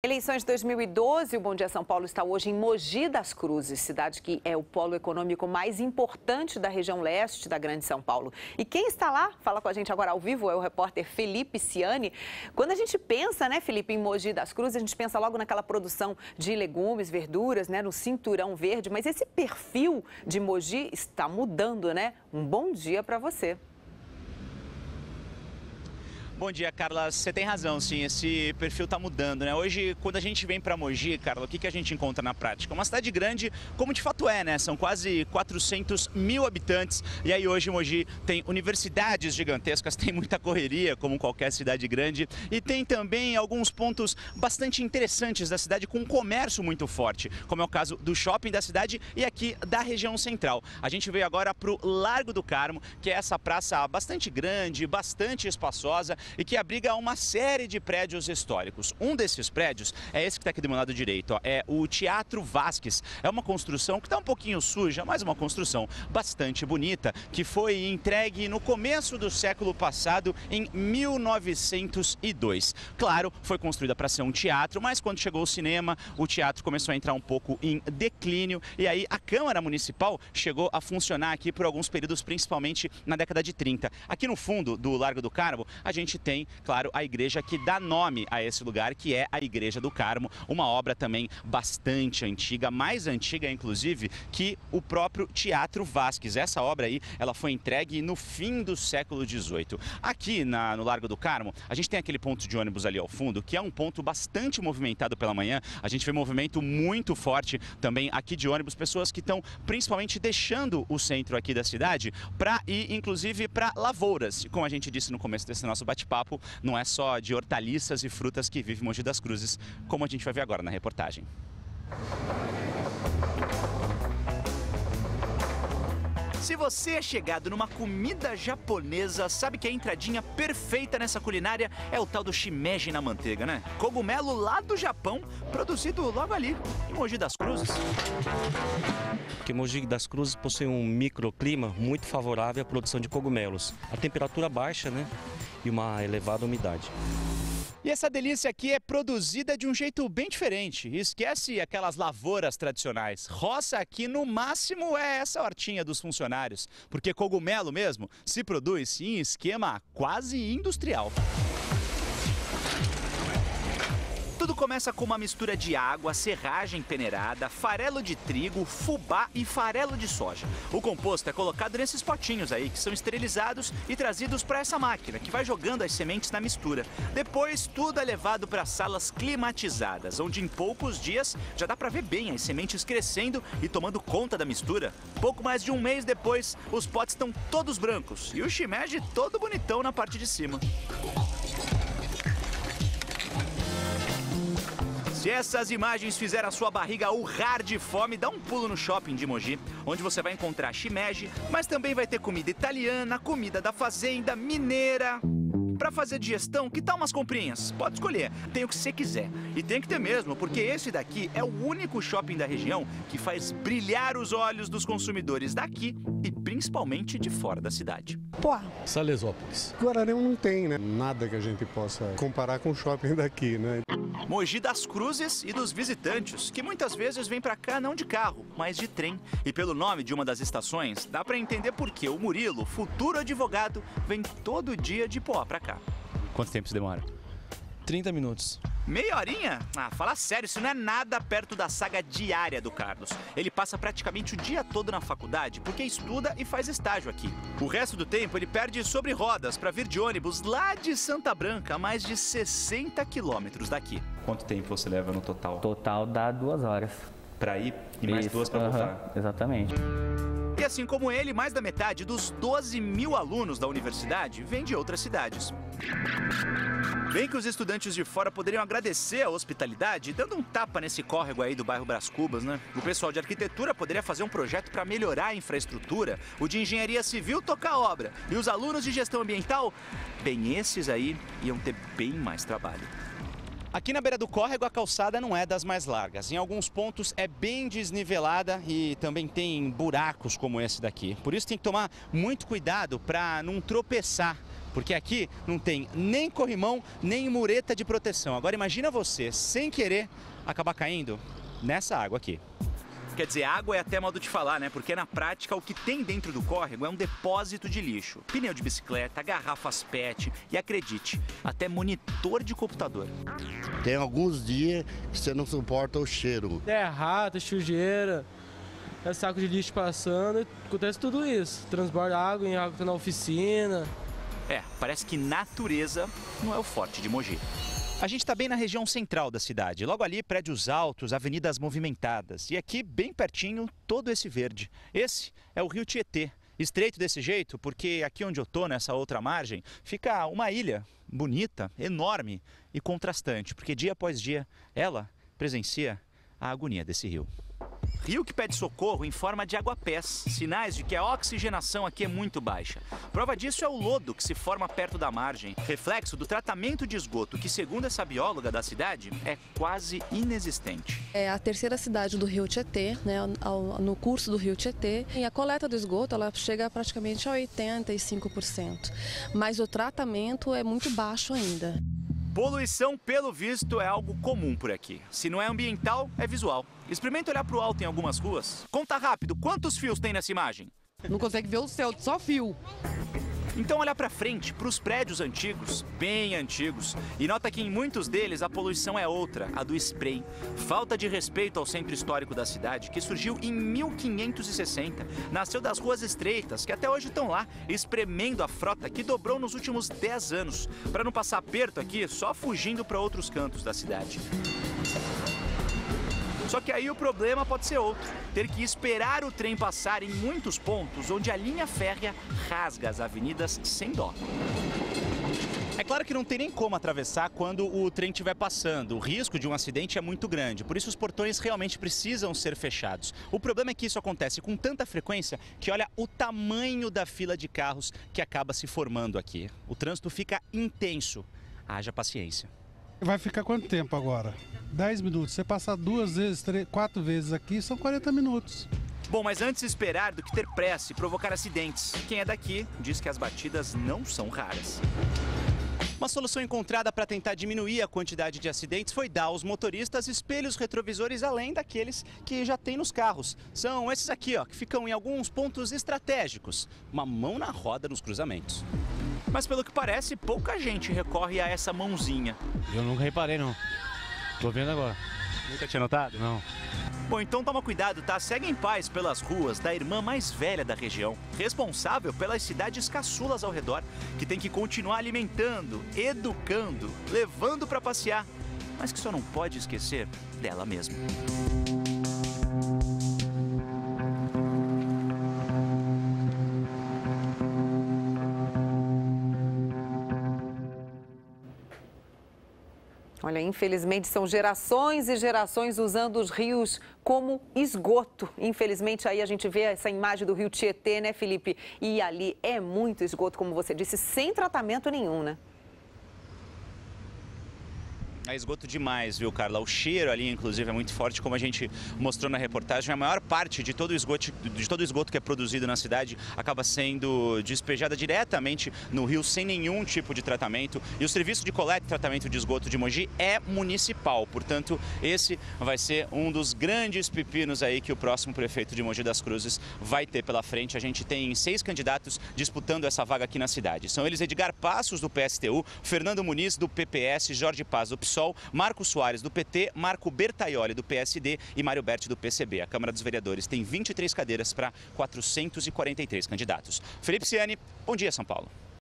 Eleições de 2012, o Bom Dia São Paulo está hoje em Mogi das Cruzes, cidade que é o polo econômico mais importante da região leste da Grande São Paulo. E quem está lá, fala com a gente agora ao vivo, é o repórter Felipe Ciani. Quando a gente pensa, né, Felipe, em Mogi das Cruzes, a gente pensa logo naquela produção de legumes, verduras, né, no cinturão verde, mas esse perfil de Mogi está mudando, né? Um bom dia para você. Bom dia, Carla. Você tem razão, sim. Esse perfil está mudando, né? Hoje, quando a gente vem para Mogi, Carla, o que a gente encontra na prática? Uma cidade grande, como de fato é, né? São quase 400 mil habitantes. E aí hoje Mogi tem universidades gigantescas, tem muita correria, como qualquer cidade grande. E tem também alguns pontos bastante interessantes da cidade com um comércio muito forte, como é o caso do shopping da cidade e aqui da região central. A gente veio agora para o Largo do Carmo, que é essa praça bastante grande, bastante espaçosa, e que abriga uma série de prédios históricos. Um desses prédios é esse que está aqui do meu lado direito, ó, é o Teatro Vasques. É uma construção que está um pouquinho suja, mas uma construção bastante bonita, que foi entregue no começo do século passado, em 1902. Claro, foi construída para ser um teatro, mas quando chegou o cinema, o teatro começou a entrar um pouco em declínio, e aí a Câmara Municipal chegou a funcionar aqui por alguns períodos, principalmente na década de 30. Aqui no fundo do Largo do Carmo, a gente tem, claro, a igreja que dá nome a esse lugar, que é a Igreja do Carmo, uma obra também bastante antiga, mais antiga, inclusive, que o próprio Teatro Vasques. Essa obra aí, ela foi entregue no fim do século XVIII. Aqui no Largo do Carmo, a gente tem aquele ponto de ônibus ali ao fundo, que é um ponto bastante movimentado pela manhã. A gente vê movimento muito forte também aqui de ônibus, pessoas que estão principalmente deixando o centro aqui da cidade para ir, inclusive, para lavouras. Como a gente disse no começo desse nosso bate-papo, não é só de hortaliças e frutas que vive Mogi das Cruzes, como a gente vai ver agora na reportagem. Se você é chegado numa comida japonesa, sabe que a entradinha perfeita nessa culinária é o tal do shimeji na manteiga, né? Cogumelo lá do Japão, produzido logo ali, em Mogi das Cruzes. Porque Mogi das Cruzes possui um microclima muito favorável à produção de cogumelos. A temperatura baixa, né? E uma elevada umidade. E essa delícia aqui é produzida de um jeito bem diferente. Esquece aquelas lavouras tradicionais. Roça aqui, no máximo, é essa hortinha dos funcionários. Porque cogumelo mesmo se produz em esquema quase industrial. Tudo começa com uma mistura de água, serragem peneirada, farelo de trigo, fubá e farelo de soja. O composto é colocado nesses potinhos aí, que são esterilizados e trazidos para essa máquina, que vai jogando as sementes na mistura. Depois, tudo é levado para salas climatizadas, onde em poucos dias já dá para ver bem as sementes crescendo e tomando conta da mistura. Pouco mais de um mês depois, os potes estão todos brancos e o shimeji todo bonitão na parte de cima. Se essas imagens fizeram a sua barriga urrar de fome, dá um pulo no shopping de Mogi, onde você vai encontrar shimeji, mas também vai ter comida italiana, comida da fazenda, mineira. Para fazer digestão, que tal umas comprinhas? Pode escolher, tem o que você quiser. E tem que ter mesmo, porque esse daqui é o único shopping da região que faz brilhar os olhos dos consumidores daqui e principalmente de fora da cidade. Salesópolis. Guararema não tem, né? Nada que a gente possa comparar com o shopping daqui, né? Mogi das Cruzes e dos visitantes, que muitas vezes vêm para cá não de carro, mas de trem. E pelo nome de uma das estações, dá para entender por que o Murilo, futuro advogado, vem todo dia de Poá para cá. Quanto tempo isso demora? 30 minutos. Meia horinha? Ah, fala sério, isso não é nada perto da saga diária do Carlos. Ele passa praticamente o dia todo na faculdade porque estuda e faz estágio aqui. O resto do tempo ele perde sobre rodas para vir de ônibus lá de Santa Branca, a mais de 60 quilômetros daqui. Quanto tempo você leva no total? Total dá 2 horas. Para ir e mais 2 para voltar? Exatamente. E assim como ele, mais da metade dos 12 mil alunos da universidade vem de outras cidades. Bem que os estudantes de fora poderiam agradecer a hospitalidade dando um tapa nesse córrego aí do bairro Brás Cubas, né? O pessoal de arquitetura poderia fazer um projeto para melhorar a infraestrutura, o de engenharia civil tocar a obra, e os alunos de gestão ambiental, bem, esses aí iam ter bem mais trabalho. Aqui na beira do córrego a calçada não é das mais largas. Em alguns pontos é bem desnivelada e também tem buracos como esse daqui. Por isso tem que tomar muito cuidado para não tropeçar, porque aqui não tem nem corrimão, nem mureta de proteção. Agora imagina você, sem querer, acabar caindo nessa água aqui. Quer dizer, água é até modo de falar, né? Porque na prática o que tem dentro do córrego é um depósito de lixo. Pneu de bicicleta, garrafas PET e, acredite, até monitor de computador. Tem alguns dias que você não suporta o cheiro. É rato, sujeira, é saco de lixo passando, acontece tudo isso. Transborda água em água que tá na oficina. É, parece que natureza não é o forte de Mogi. A gente está bem na região central da cidade. Logo ali, prédios altos, avenidas movimentadas. E aqui, bem pertinho, todo esse verde. Esse é o Rio Tietê. Estreito desse jeito, porque aqui onde eu tô, nessa outra margem, fica uma ilha bonita, enorme e contrastante. Porque dia após dia, ela presencia a agonia desse rio. Rio que pede socorro em forma de aguapés, sinais de que a oxigenação aqui é muito baixa. Prova disso é o lodo que se forma perto da margem, reflexo do tratamento de esgoto que, segundo essa bióloga da cidade, é quase inexistente. É a terceira cidade do Rio Tietê, né, no curso do Rio Tietê, e a coleta do esgoto ela chega praticamente a 85%, mas o tratamento é muito baixo ainda. Poluição, pelo visto, é algo comum por aqui. Se não é ambiental, é visual. Experimenta olhar para o alto em algumas ruas. Conta rápido, quantos fios tem nessa imagem? Não consegue ver o céu, só fio. Então olha para frente, para os prédios antigos, bem antigos, e nota que em muitos deles a poluição é outra, a do spray. Falta de respeito ao centro histórico da cidade, que surgiu em 1560. Nasceu das ruas estreitas, que até hoje estão lá, espremendo a frota que dobrou nos últimos 10 anos, para não passar aperto aqui, só fugindo para outros cantos da cidade. Só que aí o problema pode ser outro, ter que esperar o trem passar em muitos pontos onde a linha férrea rasga as avenidas sem dó. É claro que não tem nem como atravessar quando o trem estiver passando. O risco de um acidente é muito grande, por isso os portões realmente precisam ser fechados. O problema é que isso acontece com tanta frequência que olha o tamanho da fila de carros que acaba se formando aqui. O trânsito fica intenso. Haja paciência. Vai ficar quanto tempo agora? 10 minutos. Você passar 2 vezes, 4 vezes aqui, são 40 minutos. Bom, mas antes esperar do que ter pressa e provocar acidentes. Quem é daqui diz que as batidas não são raras. Uma solução encontrada para tentar diminuir a quantidade de acidentes foi dar aos motoristas espelhos retrovisores além daqueles que já tem nos carros. São esses aqui, ó, que ficam em alguns pontos estratégicos. Uma mão na roda nos cruzamentos. Mas pelo que parece, pouca gente recorre a essa mãozinha. Eu nunca reparei, não. Tô vendo agora. Nunca tinha notado? Não. Bom, então toma cuidado, tá? Segue em paz pelas ruas da irmã mais velha da região, responsável pelas cidades caçulas ao redor, que tem que continuar alimentando, educando, levando para passear, mas que só não pode esquecer dela mesma. Olha, infelizmente são gerações e gerações usando os rios como esgoto. Infelizmente aí a gente vê essa imagem do Rio Tietê, né, Felipe? E ali é muito esgoto, como você disse, sem tratamento nenhum, né? É esgoto demais, viu, Carla? O cheiro ali, inclusive, é muito forte, como a gente mostrou na reportagem. A maior parte de todo o esgoto que é produzido na cidade acaba sendo despejada diretamente no rio sem nenhum tipo de tratamento. E o serviço de coleta e tratamento de esgoto de Mogi é municipal. Portanto, esse vai ser um dos grandes pepinos aí que o próximo prefeito de Mogi das Cruzes vai ter pela frente. A gente tem 6 candidatos disputando essa vaga aqui na cidade. São eles Edgar Passos, do PSTU, Fernando Muniz, do PPS, Jorge Paz, do PSOL, Marco Soares, do PT, Marco Bertaioli, do PSD e Mário Berti, do PCB. A Câmara dos Vereadores tem 23 cadeiras para 443 candidatos. Felipe Ciani, bom dia, São Paulo.